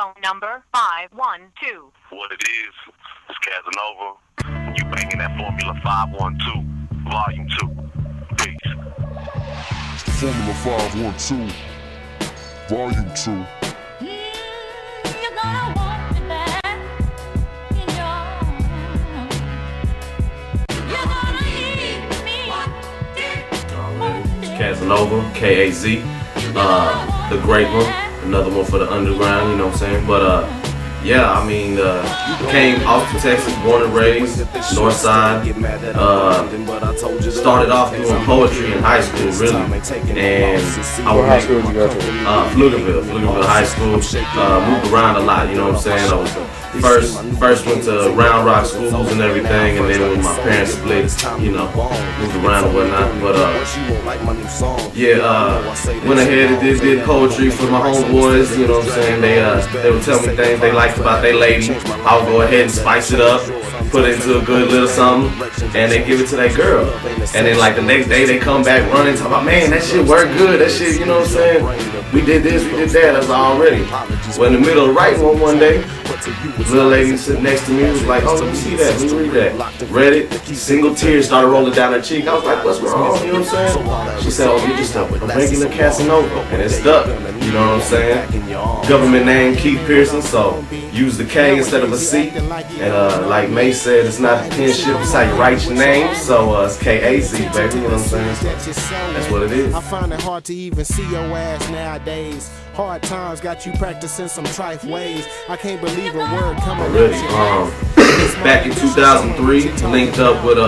phone number 512. What it is, it's Kazanova. You banging that Formula 512, Volume 2. Peace. Formula 512, Volume 2. You're gonna want me back in your arms. You're gonna need me. It's Kazanova, K-A-Z, the great one, another one for the underground, you know what I'm saying? But yeah, I mean, came Austin, Texas, born and raised, North Side. Started off doing poetry in high school, really. And I What high school did you go to? Pflugerville High School. Moved around a lot, you know what I'm saying? I was first went to Round Rock schools and everything, and then when my parents split, you know, moved around and whatnot. But went ahead and did poetry for my homeboys, you know what I'm saying? They would tell me things they liked about their lady. I would go ahead and spice it up, put it into a good little something, and they give it to that girl. And then like the next day they come back running, talking about, man, that shit worked good, that shit, you know what I'm saying? We did this, we did that, that's already. Well, in the middle of writing one day, the little lady sitting next to me was like, oh, let me see that, let me read that. Read it, single tears started rolling down her cheek. I was like, what's wrong, you know what I'm saying? She said, oh, you're just a regular Kazanova. And it stuck, you know what I'm saying? Government name, Keith Pearson, so use the K instead of a C. And like May said, it's not the penship, it's how you write your name. So it's K-A-Z, baby, you know what I'm saying? That's what it is. I find it hard to even see your ass nowadays. Hard times got you practicing some trife ways. I can't believe a word coming Really, back in 2003, linked up with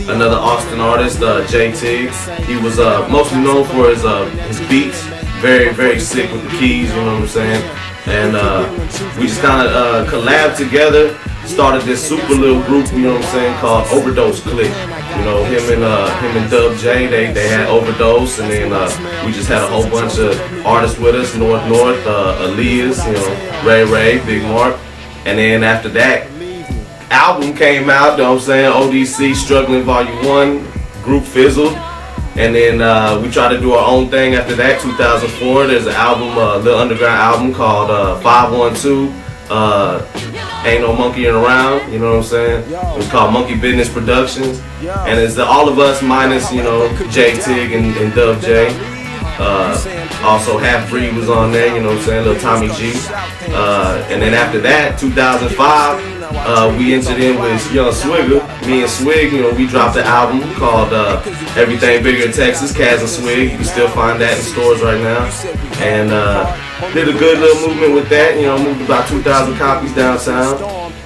another Austin artist, J Tiggs. He was mostly known for his beats, very, very sick with the keys, you know what I'm saying? And we just kind of collabed together, started this super little group, you know what I'm saying, called Overdose Click. You know, him and Dub J, they had Overdose, and then we just had a whole bunch of artists with us, North, Elias, you know, Ray, Big Mark. And then after that, album came out, you know what I'm saying, ODC, Struggling Volume 1, group fizzled. And then we tried to do our own thing after that, 2004. There's an album, a little underground album called 512. Ain't No Monkeying Around, you know what I'm saying? It was called Monkey Business Productions. And it's all of us minus, you know, J Tig and Dub J. Also Half Breed was on there, you know what I'm saying, little Tommy G. And then after that, 2005, we entered in with Young Swigger. Me and Swig, you know, we dropped an album called Everything Bigger in Texas, Kaz and Swig. You can still find that in stores right now. And did a good little movement with that, you know, moved about 2,000 copies downtown.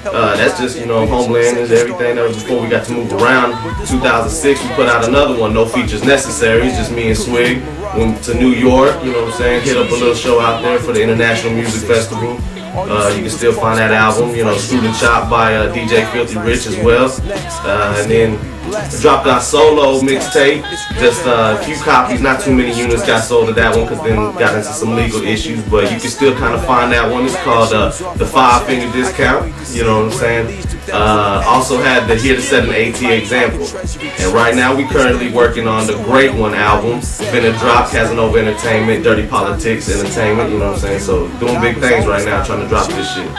That's just, you know, Homeland is everything. That was before we got to move around. 2006, we put out another one, No Features Necessary. It's just me and Swig. Went to New York, you know what I'm saying, hit up a little show out there for the International Music Festival. You can still find that album, you know, Student Chop by DJ Filthy Rich as well. And then dropped our solo mixtape, just a few copies, not too many units got sold to that one because then got into some legal issues, but you can still kind of find that one. It's called the 5 Finger Discount, you know what I'm saying. Also had the Here to Set an AT Example. And right now we currently working on the Great One album. Finna drop Kazanova Entertainment, Dirty Politics Entertainment, you know what I'm saying. So doing big things right now, trying to drop this shit.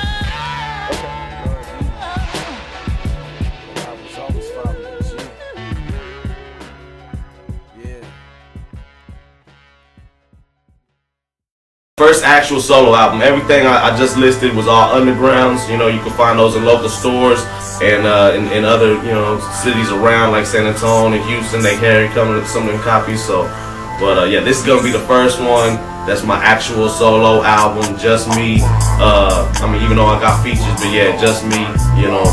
First actual solo album. Everything I just listed was all undergrounds. You know, you can find those in local stores and in other, you know, cities around like San Antonio and Houston. They carry some of them copies. So, but yeah, this is gonna be the first one. That's my actual solo album, just me. I mean, even though I got features, but yeah, just me. You know,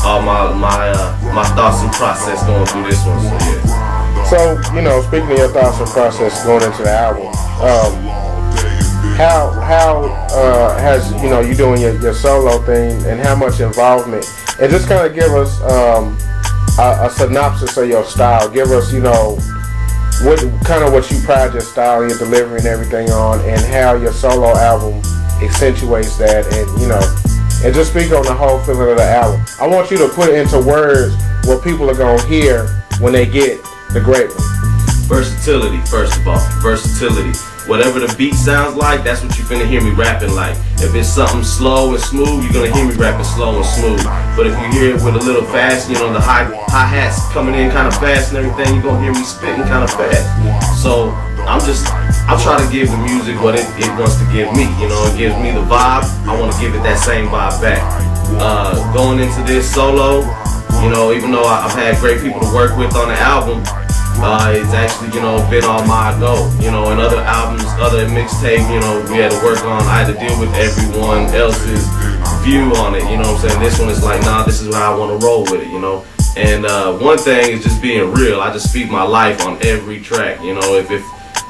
all my thoughts and process going through this one. So yeah. So, you know, speaking of your thoughts and process going into the album, how has, you know, you doing your solo thing and how much involvement, and just kind of give us a synopsis of your style. Give us, you know, what you pride your style, your delivery and everything on, and how your solo album accentuates that, and, you know, and just speak on the whole feeling of the album. I want you to put it into words what people are gonna hear when they get the Great One. Versatility, first of all. Versatility. Whatever the beat sounds like, that's what you're finna hear me rapping like. If it's something slow and smooth, you're gonna hear me rapping slow and smooth. But if you hear it with a little fast, you know, the hi-hats coming in kind of fast and everything, you're gonna hear me spitting kind of fast. So I'll try to give the music what it wants to give me. You know, it gives me the vibe. I want to give it that same vibe back. Going into this solo, you know, even though I've had great people to work with on the album, it's actually, you know, been on my go. You know, in other albums, other mixtape, you know, we had to work on. I had to deal with everyone else's view on it. You know what I'm saying? This one is like, nah, this is how I want to roll with it. You know. And one thing is just being real. I just speak my life on every track. You know,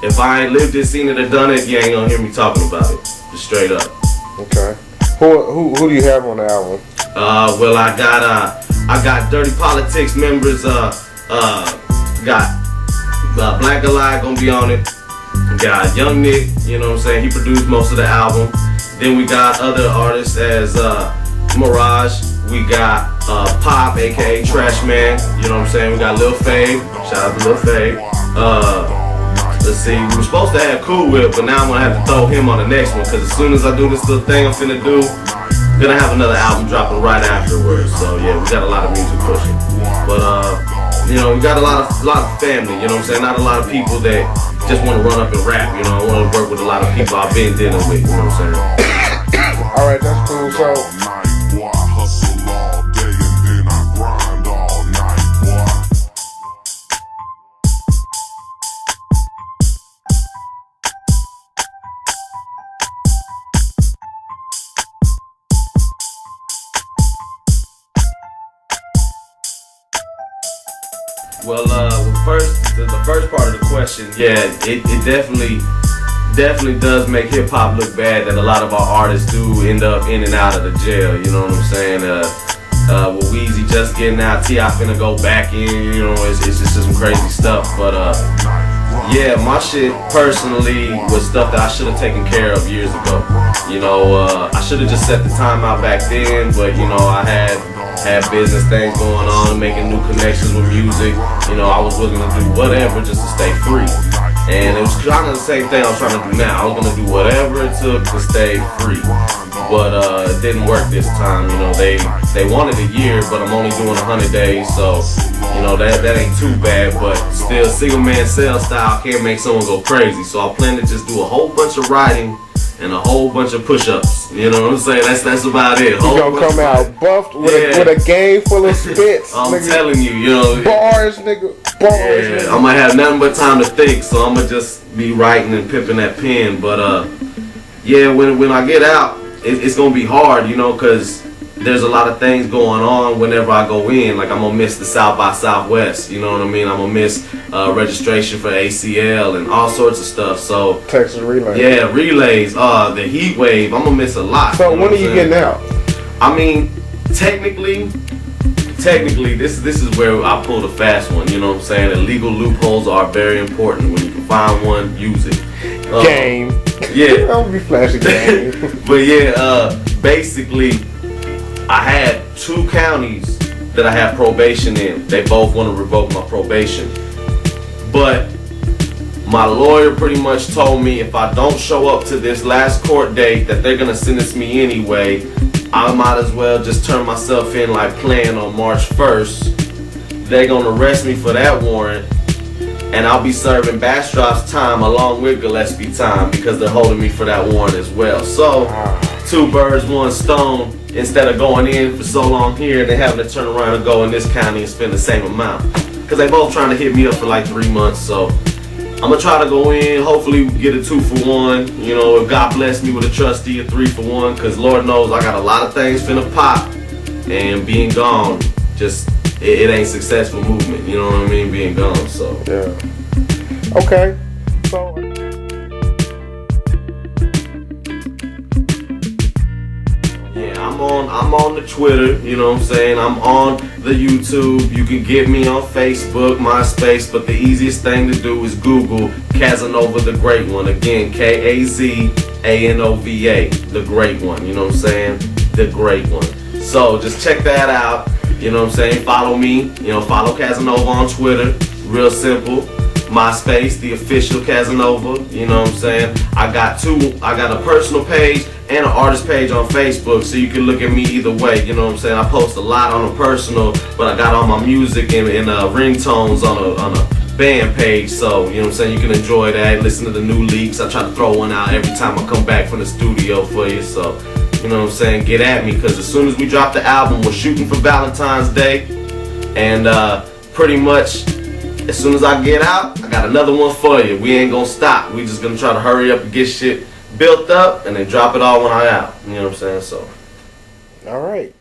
if I ain't lived it, seen it, or done it, you ain't gonna hear me talking about it. Just straight up. Okay. Who do you have on the album? Well, I got Dirty Politics members. Got Black Goliath gonna be on it. Got Young Nick, you know what I'm saying? He produced most of the album. Then we got other artists as Mirage. We got Pop, aka Trash Man. You know what I'm saying? We got Lil Fave. Shout out to Lil Fave. Let's see, we were supposed to have Cool Whip, but now I'm gonna have to throw him on the next one, because as soon as I do this little thing I'm finna do, gonna have another album dropping right afterwards. So yeah, we got a lot of music pushing. But you know, we got a lot of family, you know what I'm saying? Not a lot of people that just wanna run up and rap, you know. I wanna work with a lot of people I've been dealing with, you know what I'm saying? Alright, that's cool. So Boy, I hustle all day and then I grind all night, boy. Well, the first part of the question, yeah, it definitely does make hip hop look bad that a lot of our artists do end up in and out of the jail. You know what I'm saying? With Weezy just getting out, T.I. finna go back in. You know, it's just some crazy stuff. But yeah, my shit personally was stuff that I should have taken care of years ago. You know, I should have just set the time out back then. But you know, I had business things going on, making new connections with music. You know, I was willing to do whatever just to stay free. And it was kind of the same thing I was trying to do now. I was gonna do whatever it took to stay free. But it didn't work this time. You know, they wanted a year, but I'm only doing 100 days, so you know that ain't too bad. But still, single man cell style can't make someone go crazy. So I plan to just do a whole bunch of writing and a whole bunch of push-ups. You know what I'm saying? That's about it. you gonna come out buffed with a game full of spits. I'm nigga. telling you, you know. Bars, nigga. Bars, Yeah, nigga. I'm gonna have nothing but time to think, so I'm gonna just be writing and pimping that pen. But yeah, when I get out, it's gonna be hard, you know, cause there's a lot of things going on whenever I go in. Like I'm gonna miss the South by Southwest, you know what I mean? I'm gonna miss registration for ACL and all sorts of stuff. So Texas relay. yeah, relays, the heat wave, I'm gonna miss a lot. So you know when are what you I'm getting saying? out? I mean, technically, this is where I pull the fast one. You know what I'm saying? The legal loopholes are very important. When you can find one, use it. Game. Yeah. Don't be flashing game. But yeah, basically, I had 2 counties that I have probation in. They both want to revoke my probation. But my lawyer pretty much told me if I don't show up to this last court date that they're going to sentence me anyway, I might as well just turn myself in like planned on March 1st. They're going to arrest me for that warrant, and I'll be serving Bastrop's time along with Gillespie time because they're holding me for that warrant as well. So, 2 birds, 1 stone. Instead of going in for so long here, they're having to turn around and go in this county and spend the same amount. Because they both trying to hit me up for like 3 months. So, I'm going to try to go in, hopefully get a 2 for 1. You know, if God bless me with a trustee, a 3 for 1. Because Lord knows I got a lot of things finna pop. And being gone, just, it ain't successful movement. You know what I mean? Being gone, so. Yeah. Okay. So. I'm on the Twitter, you know what I'm saying? I'm on the YouTube. You can get me on Facebook, MySpace, but the easiest thing to do is Google Kazanova the Great One. Again, Kazanova, the Great One. You know what I'm saying? The Great One. So just check that out. You know what I'm saying? Follow me. You know, follow Kazanova on Twitter. Real simple. MySpace, the official Kazanova. You know what I'm saying? I got a personal page and an artist page on Facebook, so you can look at me either way. You know what I'm saying? I post a lot on a personal, but I got all my music and ringtones on a band page, so you know what I'm saying, you can enjoy that, listen to the new leaks. I try to throw one out every time I come back from the studio for you, so you know what I'm saying, get at me, because as soon as we drop the album, we're shooting for Valentine's Day, and pretty much as soon as I get out, I got another one for you. We ain't gonna stop. We just gonna try to hurry up and get shit built up and then drop it all when I'm out. You know what I'm saying? So all right.